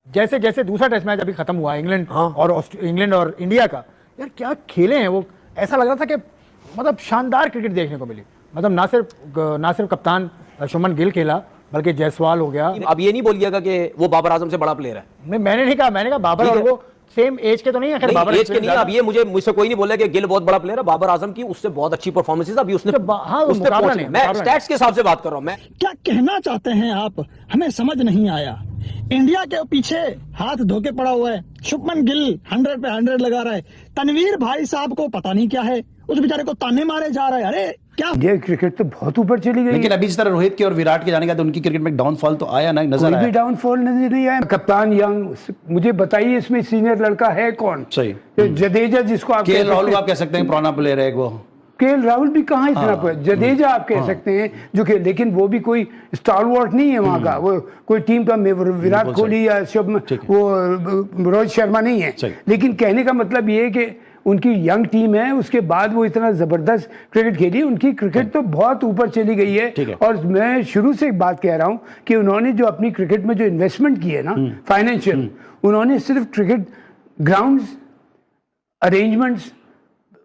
जैसे जैसे दूसरा टेस्ट मैच अभी खत्म हुआ इंग्लैंड और इंडिया का, यार क्या खेले हैं वो। ऐसा लग रहा था कि मतलब शानदार क्रिकेट देखने को मिली। मतलब ना सिर्फ कप्तान शुभमन गिल खेला, बल्कि जायसवाल हो गया। अब ये नहीं बोलिएगा कि वो बाबर आजम से बड़ा प्लेयर है। मैंने नहीं कहा, मैंने कहा बाबर और वो सेम एज के तो नहीं है। खैर बाबर एज के नहीं है। अब ये मुझसे कोई नहीं बोला कि गिल बहुत बड़ा प्लेयर है। बाबर आजम की उससे बहुत अच्छी परफॉर्मेंस अभी उसने मैं स्टैट्स के हिसाब से बात कर रहा हूं। मैं क्या कहना चाहते हैं आप, हमें समझ नहीं आया। इंडिया के पीछे हाथ धोके पड़ा हुआ है, शुभमन गिल 100 पे 100 लगा रहा है, तनवीर भाई साहब को पता नहीं क्या है, उस बेचारे को ताने मारे जा रहे हैं। अरे क्या ये क्रिकेट तो बहुत ऊपर चली गई। लेकिन अभी जिस तरह रोहित के और विराट के जाने का तो उनकी क्रिकेट में डाउनफॉल तो आया ना, नजर आया। कोई भी डाउनफॉल नजर नहीं आया। कप्तान यंग, मुझे बताइए इसमें सीनियर लड़का है कौन? सही जडेजा जिसको आप केएल राहुल आप कह सकते हैं पुराना प्लेयर है वो। केएल राहुल भी कहाँ इतना जडेजा आप कह सकते हैं जो कि, लेकिन वो भी कोई स्टालवर्ट नहीं है वहाँ का। वो कोई टीम का विराट कोहली या वो रोहित शर्मा नहीं है। लेकिन कहने का मतलब ये है कि उनकी यंग टीम है, उसके बाद वो इतना जबरदस्त क्रिकेट खेली। उनकी क्रिकेट तो बहुत ऊपर चली गई है। और मैं शुरू से एक बात कह रहा हूँ कि उन्होंने जो अपनी क्रिकेट में जो इन्वेस्टमेंट की है ना फाइनेंशियल, उन्होंने सिर्फ cricket grounds, arrangements,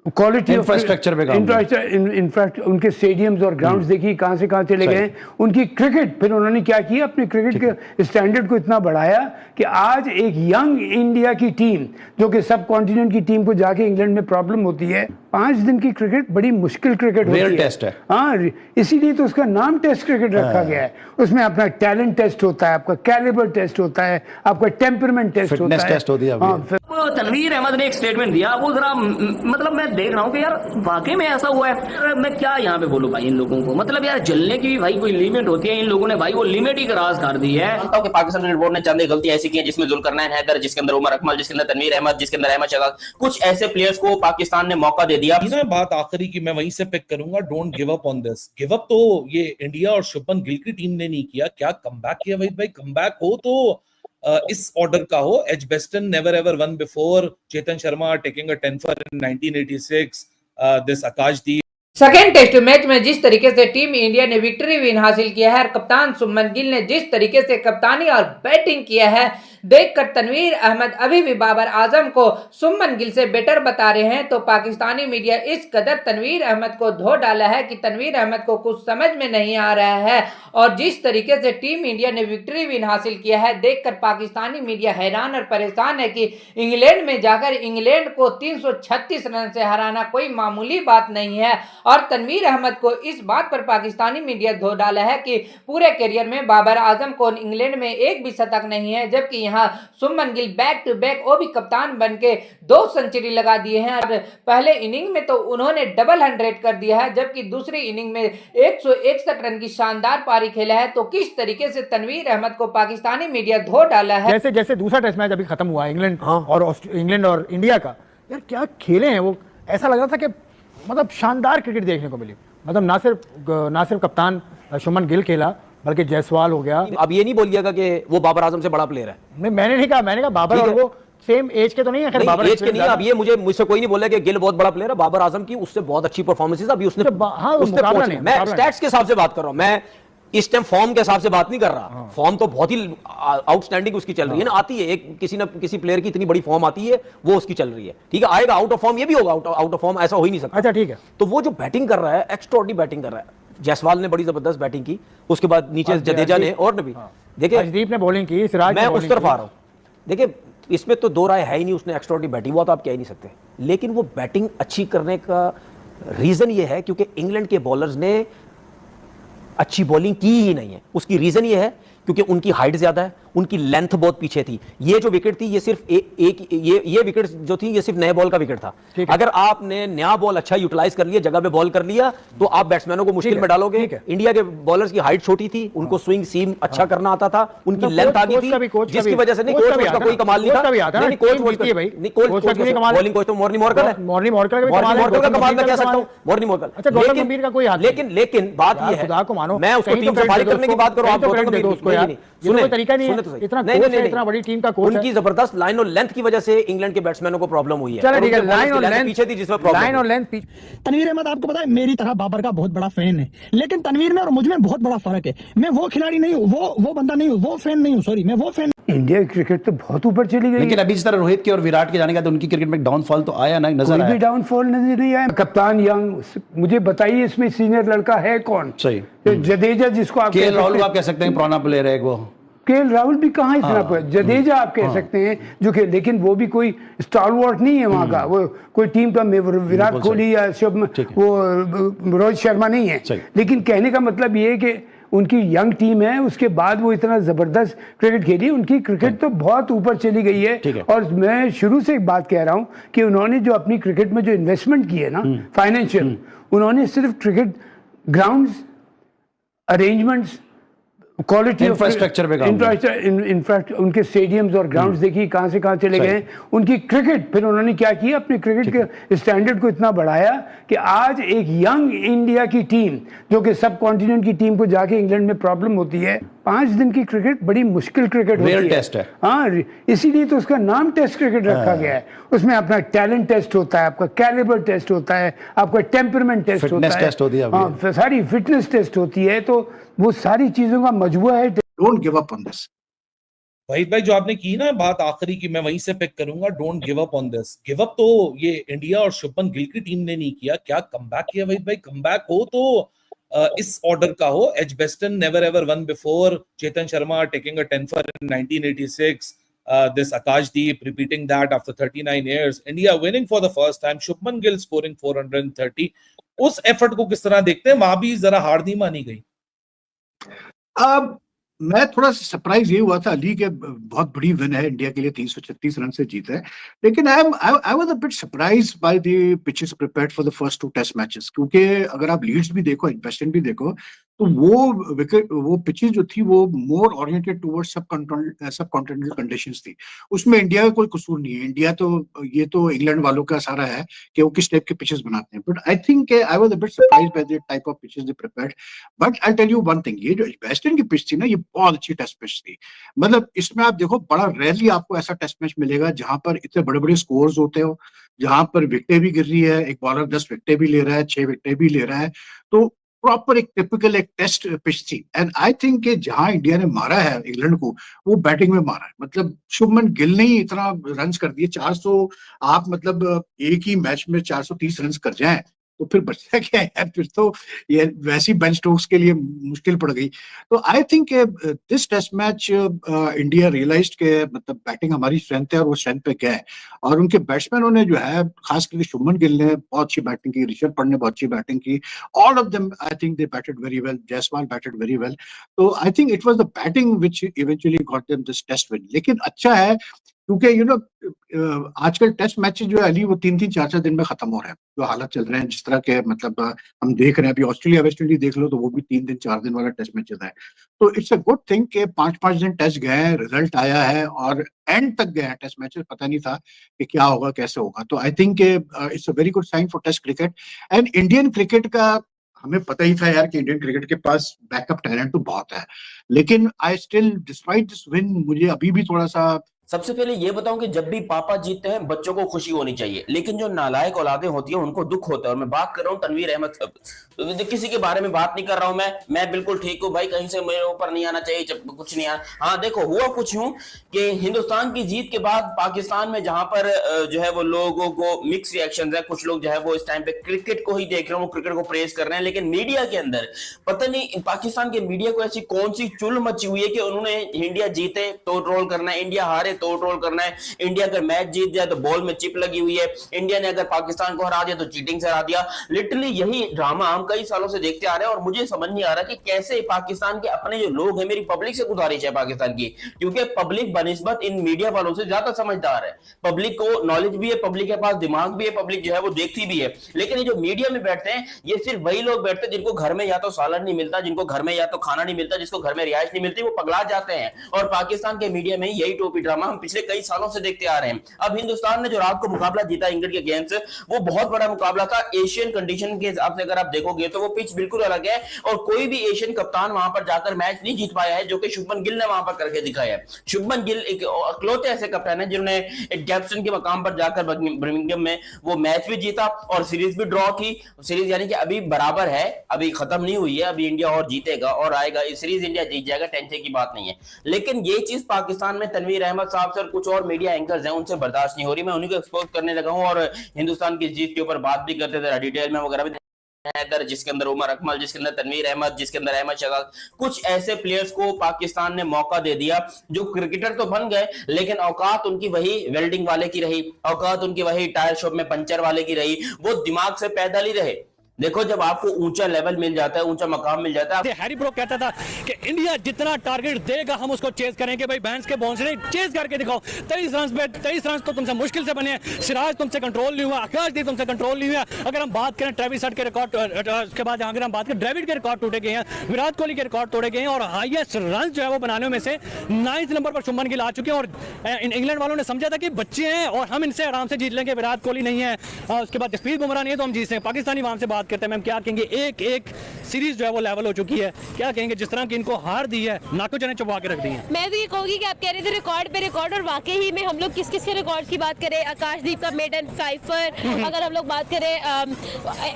quality infrastructure पे इनफैक्ट उनके स्टेडियम्स और ग्राउंड्स देखिए कहां से कहां चले गए। उनकी क्रिकेट, फिर उन्होंने क्या किया, अपने क्रिकेट के स्टैंडर्ड को इतना बढ़ाया कि आज एक यंग इंडिया की टीम, जो कि सब कॉन्टिनेंट की टीम को जाके इंग्लैंड में प्रॉब्लम होती है, 5 दिन की क्रिकेट बड़ी मुश्किल क्रिकेट होती है। टेस्ट है। हाँ, इसीलिए तो उसका नाम टेस्ट क्रिकेट रखा गया है। उसमें अपना टैलेंट टेस्ट होता है, आपका कैलिबर टेस्ट होता है, आपका टेम्परमेंट टेस्ट होता है। टेस्ट होती है। तनवीर अहमद ने एक स्टेटमेंट दिया, वो जरा मतलब मैं देख रहा हूँ कि यार वाकई में ऐसा हुआ है। मैं क्या यहाँ पे बोलूँ भाई इन लोगों को, मतलब यार जलने की भी भाई कोई लिमिट होती है। इन लोगों ने भाई वो लिमिट ही क्रॉस कर दी है। पाकिस्तान क्रिकेट बोर्ड ने चंद गलतियां ऐसी की हैं जिसमें जुल्करनैन हैदर, जिसके अंदर उमर अकमल, जिसके अंदर तनवीर अहमद, जिसके अंदर अहमद शहबाज, कुछ ऐसे प्लेयर्स को पाकिस्तान ने मौका दे दिया। बात आखिरी की मैं वहीं से पिक करूंगा, don't give up on this. Give up तो ये इंडिया और शुभमन गिल की टीम ने नहीं किया। क्या कमबैक किया वहीद भाई? कमबैक हो तो इस ऑर्डर का हो। Edgbaston never ever won before, Chetan Sharma taking a 10 for in 1986, this Akashdeep. Second test match में जिस तरीके से टीम इंडिया ने विक्ट्री विन हासिल किया है और कप्तान शुभमन गिल ने जिस तरीके से कप्तानी और बैटिंग किया है, देखकर तनवीर अहमद अभी भी बाबर आजम को शुभमन गिल से बेटर बता रहे हैं। तो पाकिस्तानी मीडिया इस कदर तनवीर अहमद को धो डाला है कि तनवीर अहमद को कुछ समझ में नहीं आ रहा है। और जिस तरीके से टीम इंडिया ने विक्ट्री विन हासिल किया है, देखकर पाकिस्तानी मीडिया हैरान और परेशान है कि इंग्लैंड में जाकर इंग्लैंड को 336 रन से हराना कोई मामूली बात नहीं है। और तनवीर अहमद को इस बात पर पाकिस्तानी मीडिया धो डाला है कि पूरे करियर में बाबर आजम को इंग्लैंड में एक भी शतक नहीं है, जबकि यहाँ Shubman Gill back to back वो भी कप्तान बनके 2 सेंचुरी लगा दिए हैं। और पहले इनिंग में तो उन्होंने डबल 100 कर दिया है, जबकि दूसरी इनिंग में 161 रन की शानदार पारी खेला है। तो किस तरीके से तनवीर अहमद को पाकिस्तानी मीडिया धो डाला है। जैसे जैसे दूसरा टेस्ट मैच अभी खत्म हुआ इंग्लैंड और इंडिया का, यार क्या खेले हैं वो। ऐसा लग रहा था कि मतलब शानदार क्रिकेट देखने को मिली। मतलब ना सिर्फ कप्तान शुभमन गिल खेला, बल्कि जायसवाल हो गया। अब ये नहीं बोलिएगा कि वो बाबर आजम से बड़ा प्लेयर है। मैंने नहीं कहा, मैंने कहा बाबर और वो सेम एज के तो नहीं है। खैर बाबर एज के नहीं है। अब ये मुझसे कोई नहीं बोला कि गिल बहुत बड़ा प्लेयर है। बाबर आजम की उससे बहुत अच्छी परफॉर्मेंस अभी उसने मैं स्टैट्स के हिसाब से बात कर रहा हूं। मैं इस टाइम फॉर्म के हिसाब से बात नहीं कर रहा। फॉर्म तो बहुत ही आउटस्टैंडिंग उसकी चल रही है ना, आती है एक किसी ना किसी प्लेयर की इतनी बड़ी फॉर्म आती है, वो उसकी चल रही है। ठीक है, आएगा आउट ऑफ फॉर्म, ये भी होगा आउट ऑफ फॉर्म, ऐसा हो ही नहीं सकता। अच्छा ठीक है। तो वो जो बैटिंग कर रहा है, एक्स्ट्राऑर्डिनरी बैटिंग कर रहा है। जायसवाल ने बड़ी जबरदस्त बैटिंग की, उसके बाद नीचे जडेजा ने और भी देखिए, अर्शदीप ने बॉलिंग की, सिराज मैं उस तरफ आ रहा हूं। देखिए इसमें तो दो राय है ही नहीं, उसने एक्स्ट्राऑर्डिनरी बैटिंग, वो तो आप कह ही नहीं सकते। लेकिन वो बैटिंग अच्छी करने का रीजन ये है क्योंकि इंग्लैंड के बॉलर्स ने अच्छी बॉलिंग की ही नहीं है। उसकी रीजन ये है क्योंकि उनकी हाइट ज्यादा है, उनकी लेंथ बहुत पीछे थी। ये जो विकेट थी ये सिर्फ ये विकेट जो थी ये सिर्फ नए बॉल का विकेट था। अगर आपने नया बॉल अच्छा यूटिलाइज कर लिया, जगह पे बॉल कर लिया, तो आप बैट्समैनों को मुश्किल में डालोगे। इंडिया के बॉलर्स की हाइट छोटी थी, उनको स्विंग सीम अच्छा करना आता था, उनकी लेंथ आ गई थी, जिसकी वजह से नहीं कोच का कोई कमाल नहीं था। नहीं कोच बॉलिंग कोच तो मॉर्निंग मॉर्कल है, मॉर्निंग मॉर्कल का कमाल मैं कह सकता हूं, मॉर्निंग मॉर्कल। लेकिन बात ये है, मैं उसको टीम से फारिग करने की बात कर रहा हूं। आप तरीका नहीं है। तो सही। इतना नहीं, कोच नहीं, है, इतना बड़ी टीम का कोच है। उनकी जबरदस्त लाइन और लेंथ की वजह से इंग्लैंड के बैट्समैनों को प्रॉब्लम हुई है। चलो और ठीक है, उनके लाइन और bowlers की लेंथ पीछे थी जिसमें प्रॉब्लम लाइन और लेंथ तनवीर अहमद आपको पता है मेरी तरह बाबर का बहुत बड़ा फैन है, लेकिन तनवीर में और मुझ में बहुत बड़ा फर्क है। मैं वो खिलाड़ी नहीं हूँ, वो बंदा नहीं हूँ, वो फैन नहीं हूँ, सॉरी मैं वो फैन। इंडिया की क्रिकेट तो बहुत ऊपर चली गई लेकिन है। अभी जिस तरह रोहित के और विराट के जाने का तो उनकी क्रिकेट में डाउनफॉल तो आया ना, नजर कोई भी आया। डाउनफॉल नजर नहीं आया। कप्तान यंग, मुझे बताइए इसमें सीनियर लड़का है कौन? सही। जडेजा जिसको आप केएल राहुल को आप कह सकते हैं पुराना प्लेयर है वो। केएल राहुल भी कहाँ इतना जडेजा आप कह सकते हैं जो कि, लेकिन वो भी कोई स्टालवर्ट नहीं है वहाँ का। वो कोई टीम का विराट कोहली या वो रोहित शर्मा नहीं है। लेकिन कहने का मतलब ये है कि उनकी यंग टीम है, उसके बाद वो इतना जबरदस्त क्रिकेट खेली। उनकी क्रिकेट तो बहुत ऊपर चली गई है। और मैं शुरू से एक बात कह रहा हूँ कि उन्होंने जो अपनी क्रिकेट में जो इन्वेस्टमेंट की है ना फाइनेंशियल, उन्होंने सिर्फ cricket grounds, arrangements, quality infrastructure पे इंफ्रास्ट्रक्चर, उनके स्टेडियम्स और ग्राउंड्स देखिए कहाँ से कहाँ चले गए। उनकी क्रिकेट, फिर उन्होंने क्या किया, अपने क्रिकेट के स्टैंडर्ड को इतना बढ़ाया कि आज एक यंग इंडिया की टीम, जो कि सब कॉन्टिनेंट की टीम को जाके इंग्लैंड में प्रॉब्लम होती है। 5 दिन की क्रिकेट बड़ी मुश्किल क्रिकेट होती है। टेस्ट है। हाँ, इसीलिए तो उसका नाम टेस्ट क्रिकेट रखा गया है। उसमें अपना टैलेंट टेस्ट होता है, आपका कैलिबर टेस्ट होता है, आपका टेम्परमेंट टेस्ट होता है, हाँ, सारी फिटनेस टेस्ट होती है। तो वो सारी चीजों का मजबूरा है। Don't give up on this. Waheed भाई, जो आपने की ना बात आखिरी की, मैं वहीं से पिक करूंगा, don't give up on this. Give up तो ये इंडिया और शुभमन गिल की टीम ने नहीं किया। क्या कमबैक किया वहीद भाई। कमबैक हो तो इस ऑर्डर का हो। Edgbaston never ever won before, Chetan Sharma taking a 10 for in 1986, this Akashdeep repeating that after 39 years, India winning for the first time, Shubman Gill scoring 430। उस एफर्ट को किस तरह देखते हैं? वहां भी जरा हार नहीं मानी गई। अब मैं थोड़ा सरप्राइज ये हुआ था अली के, बहुत बड़ी विन है इंडिया के लिए, 336 रन से जीता है। लेकिन I was a bit surprise by the pitches prepared for the first 2 test matches, क्योंकि अगर आप लीड्स भी देखो, एजबेस्टन भी देखो, तो वो पिचेस जो थी वो मोर ओरिएंटेड टुवर्ड्स सब कॉन्टिनेंटल कंडीशंस थी। उसमें इंडिया का कोई कसूर नहीं है। इंडिया तो, ये तो इंग्लैंड वालों का सारा है कि वो किस टाइप के पिचेस बनाते हैं। But I think I was a bit surprised by the type of pitches they prepared. But I tell you one thing, ये जो वेस्टर्न की पिच थी ना, ये बहुत अच्छी टेस्ट पिच थी। मतलब इसमें आप देखो, बड़ा रेयरली आपको ऐसा टेस्ट मैच मिलेगा जहां पर इतने बड़े बड़े स्कोर्स होते हो, जहां पर विकेटें भी गिर रही है, एक बॉलर 10 विकेटें भी ले रहा है, 6 विकेटें भी ले रहा है। तो प्रॉपर एक टिपिकल एक टेस्ट पिच थी। एंड आई थिंक कि जहां इंडिया ने मारा है इंग्लैंड को, वो बैटिंग में मारा है। मतलब शुभमन गिल ने ही इतना रन्स कर दिए, 400। आप मतलब एक ही मैच में 430 रन्स कर जाएं तो फिर बचता क्या है यार। फिर तो ये वैसी बेंच स्टोक्स के लिए मुश्किल पड़ गई। तो I think this test match India realized के मतलब बैटिंग हमारी स्ट्रेंथ है और वो स्ट्रेंथ पे गया है। और उनके बैट्समैनों ने जो है, खास करके शुभमन गिल ने बहुत अच्छी बैटिंग की, ऋषभ पंत ने बहुत अच्छी बैटिंग की। All of them I think they batted very well, Jaiswal batted very well. तो I think it was the batting which eventually got them this test win. लेकिन अच्छा है क्योंकि यू नो आजकल टेस्ट मैचेस जो है अली, वो 3-3, 4-4 दिन में खत्म हो रहे हैं। जो हालत चल रहे हैं, जिस तरह के मतलब हम देख रहे हैं, अभी ऑस्ट्रेलिया वेस्ट इंडीज देख लो, तो वो भी 3 दिन 4 दिन वाला टेस्ट मैचेस है। तो इट्स अ गुड थिंग कि 5-5 दिन टेस्ट गए हैं, रिजल्ट आया है और एंड तक गए हैं टेस्ट मैचेस। पता नहीं था कि क्या होगा, कैसे होगा। तो I think it's a very good sign for test cricket. And Indian cricket का हमें पता ही था यार कि इंडियन क्रिकेट के पास बैकअप टैलेंट तो बहुत है। लेकिन I still, despite this win, मुझे अभी भी थोड़ा सा। सबसे पहले ये बताऊं कि जब भी पापा जीतते हैं बच्चों को खुशी होनी चाहिए, लेकिन जो नालायक औलादें होती हैं उनको दुख होता है। और मैं बात कर रहा हूं तनवीर अहमद, किसी के बारे में बात नहीं कर रहा हूं। मैं बिल्कुल ठीक हूं भाई, कहीं से मेरे ऊपर नहीं आना चाहिए, जब कुछ नहीं आना। हाँ देखो, हुआ कुछ यूं कि हिंदुस्तान की जीत के बाद पाकिस्तान में जहां पर जो है वो लोगों को मिक्स रिएक्शन है। कुछ लोग जो है वो इस टाइम पे क्रिकेट को ही देख रहे हैं, वो क्रिकेट को प्रेज कर रहे हैं। लेकिन मीडिया के अंदर पता नहीं पाकिस्तान के मीडिया को ऐसी कौन सी चुल मची हुई है कि उन्होंने इंडिया जीते तो ट्रोल करना है, इंडिया हारे तो ट्रोल करना है, इंडिया अगर मैच जीत जाए तो बॉल में चिप लगी हुई है, इंडिया ने अगर पाकिस्तान को हरा दिया तो चीटिंग से हरा दिया। लिटरली यही ड्रामा हम कई सालों से देखते आ रहे हैं। और मुझे समझ नहीं आ रहा कि कैसे पाकिस्तान के अपने जो लोग हैं, मेरी पब्लिक से गुजारिश है पाकिस्तान की, क्योंकि पब्लिक बनिस्बत इन मीडिया वालों से ज्यादा समझदार है। पब्लिक को नॉलेज भी है, पब्लिक के पास दिमाग भी है, पब्लिक जो है वो देखती भी है। लेकिन ये जो मीडिया में बैठते हैं, ये सिर्फ वही लोग बैठते हैं जिनको घर में या तो सालन नहीं मिलता, जिनको घर में या तो खाना नहीं मिलता, जिसको घर में रिहाइश नहीं मिलती, वो पगला जाते हैं। और पाकिस्तान के मीडिया में यही टोपी ड्रामा ड्रामा हम पिछले कई सालों से देखते आ रहे हैं। अब हिंदुस्तान ने जो रात को मुकाबला जीता इंग्लैंड के अगेंस्ट, वो बहुत बड़ा मुकाबला था। एशियन कंडीशन के हिसाब से अगर आप देखोगे तो वो पिच बिल्कुल अलग है और कोई भी एशियन कप्तान वहां पर जाकर मैच नहीं जीत पाया है, जो कि शुभमन गिल ने वहां पर करके दिखाया है। शुभमन गिल एक अकलौते ऐसे कप्तान है जिन्होंने एक कैप्टन के मकाम पर जाकर बर्मिंघम में वो मैच भी जीता और सीरीज भी ड्रॉ की। सीरीज यानी कि अभी बराबर है, अभी खत्म नहीं हुई है, अभी इंडिया और जीतेगा और आएगा, इस सीरीज इंडिया जीत जाएगा, टेंशन की बात नहीं है। लेकिन ये चीज पाकिस्तान में तनवीर अहमद साहब से और कुछ और मीडिया एंकर्स हैं उनसे बर्दाश्त नहीं हो रही। मैं उन्हीं को एक्सपोज करने लगा हूं और हिंदुस्तान की जीत के ऊपर बात भी करते थे, डिटेल में वगैरह भी, जिसके अंदर उमर अकमल, जिसके अंदर तनवीर अहमद, जिसके अंदर अहमद शहजाद, कुछ ऐसे प्लेयर्स को पाकिस्तान ने मौका दे दिया जो क्रिकेटर तो बन गए लेकिन औकात उनकी वही वेल्डिंग वाले की रही, औकात उनकी वही टायर शॉप में पंचर वाले की रही, वो दिमाग से पैदल ही रहे। देखो जब आपको ऊंचा लेवल मिल जाता है, ऊंचा मकाम मिल जाता है। हैरी ब्रोक कहता था कि इंडिया जितना टारगेट देगा हम उसको चेज करेंगे। भाई बैंस के बाउंसरे चेज करके दिखाओ। 23 रन तो तुमसे मुश्किल से बने हैं। सिराज तुमसे कंट्रोल नहीं हुआ, आकाशदीप तुमसे कंट्रोल नहीं हुआ। अगर हम बात करें ट्रेविस हेड के रिकॉर्ड, उसके बाद अगर हम बात करें ड्रेविड के रिकॉर्ड टूटे गए हैं, विराट कोहली के रिकॉर्ड तोड़े गए हैं और हाईएस्ट रन जो है वो बनाने में से 9th नंबर पर शुभमन गिल आ चुके हैं। और इंग्लैंड वालों ने समझा था कि बच्चे हैं और हम इनसे आराम से जीत लेंगे, विराट कोहली नहीं है, उसके बाद जसप्रीत बुमराह नहीं है तो हम जीत सकते। पाकिस्तानी वहां से बात करते हैं, क्या कहेंगे, एक सीरीज जो है वो लेवल हो चुकी है, क्या कहेंगे जिस तरह की इनको हार दी है, नाको जने चुपा के रख दी है। मैं तो ये कहूंगी कि आप कह रहे थे रिकॉर्ड पे रिकॉर्ड, और वाकई ही में हम लोग किस किस के रिकॉर्ड की बात करें, आकाशदीप का मेडन फाइफर, अगर हम लोग बात करें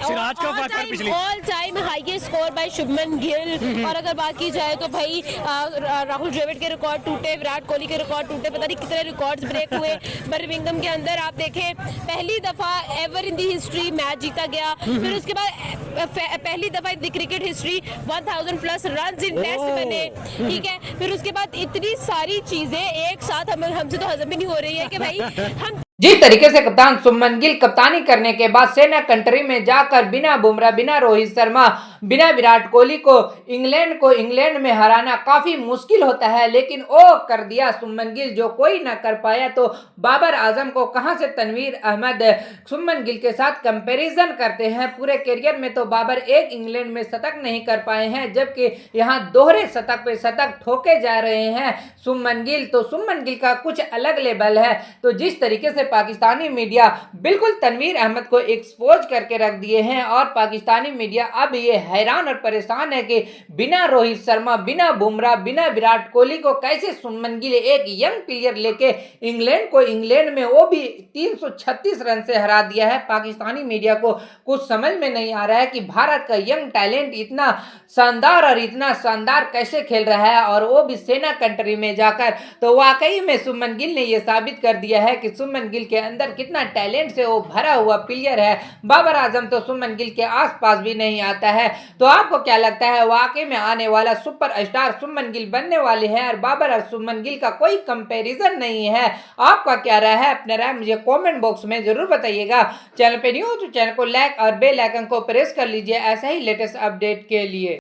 सिराज का फाइफर पिछली all time highest score bye Shubman Gill, और अगर बात की जाए तो भाई राहुल द्रविड़ के रिकॉर्ड टूटे, विराट कोहली के रिकॉर्ड टूटे, पता नहीं कितने रिकॉर्ड्स ब्रेक हुए बर्मिंघम के अंदर। आप देखें पहली दफा ever in the history match जीता गया, फिर उसके बाद पहली दफा in cricket history 1000+ run in test बने, ठीक है। फिर उसके बाद इतनी सारी चीजें एक साथ हमसे तो हजम भी नहीं हो रही है कि भाई हम जिस तरीके से कप्तान शुभमन गिल कप्तानी करने के बाद सेना कंट्री में जाकर बिना बुमराह, बिना रोहित शर्मा, बिना विराट कोहली को इंग्लैंड में हराना काफी मुश्किल होता है, लेकिन वो कर दिया शुभमन गिल जो कोई ना कर पाया। तो बाबर आजम को कहां से तनवीर अहमद शुभमन गिल के साथ कंपैरिजन करते हैं। पूरे करियर में तो बाबर एक इंग्लैंड में शतक नहीं कर पाए हैं, जबकि यहाँ दोहरे शतक पे शतक ठोके जा रहे हैं शुभमन गिल। तो शुभमन गिल का कुछ अलग लेवल है। तो जिस तरीके से पाकिस्तानी मीडिया बिल्कुल तनवीर अहमद को एक्सपोज करके रख दिए हैं और पाकिस्तानी मीडिया अब ये हैरान और परेशान है कि बिना रोहित शर्मा, बिना बुमराह, बिना विराट कोहली को कैसे शुभमन गिल एक यंग प्लेयर लेके इंग्लैंड में वो भी 336 रन से हरा दिया है। पाकिस्तानी मीडिया को कुछ समझ में नहीं आ रहा है कि भारत का यंग टैलेंट इतना शानदार कैसे खेल रहा है और वो भी सेना कंट्री में जाकर। तो वाकई में शुभमन गिल ने यह साबित कर दिया है कि शुभमन गिल के अंदर कितना टैलेंट से वो भरा हुआ प्लेयर है। बाबर आजम तो शुभमन गिल के आसपास भी नहीं आता है। तो आपको क्या लगता है, वाकई में आने वाला सुपरस्टार शुभमन गिल बनने वाले हैं और बाबर और शुभमन गिल का कोई कंपैरिजन नहीं है? आपका क्या राय है? अपने राय मुझे कमेंट बॉक्स में जरूर बताइएगा। चैनल पे न्यू हो तो चैनल को लाइक और बेल आइकन को प्रेस कर लीजिए ऐसा ही लेटेस्ट अपडेट के लिए।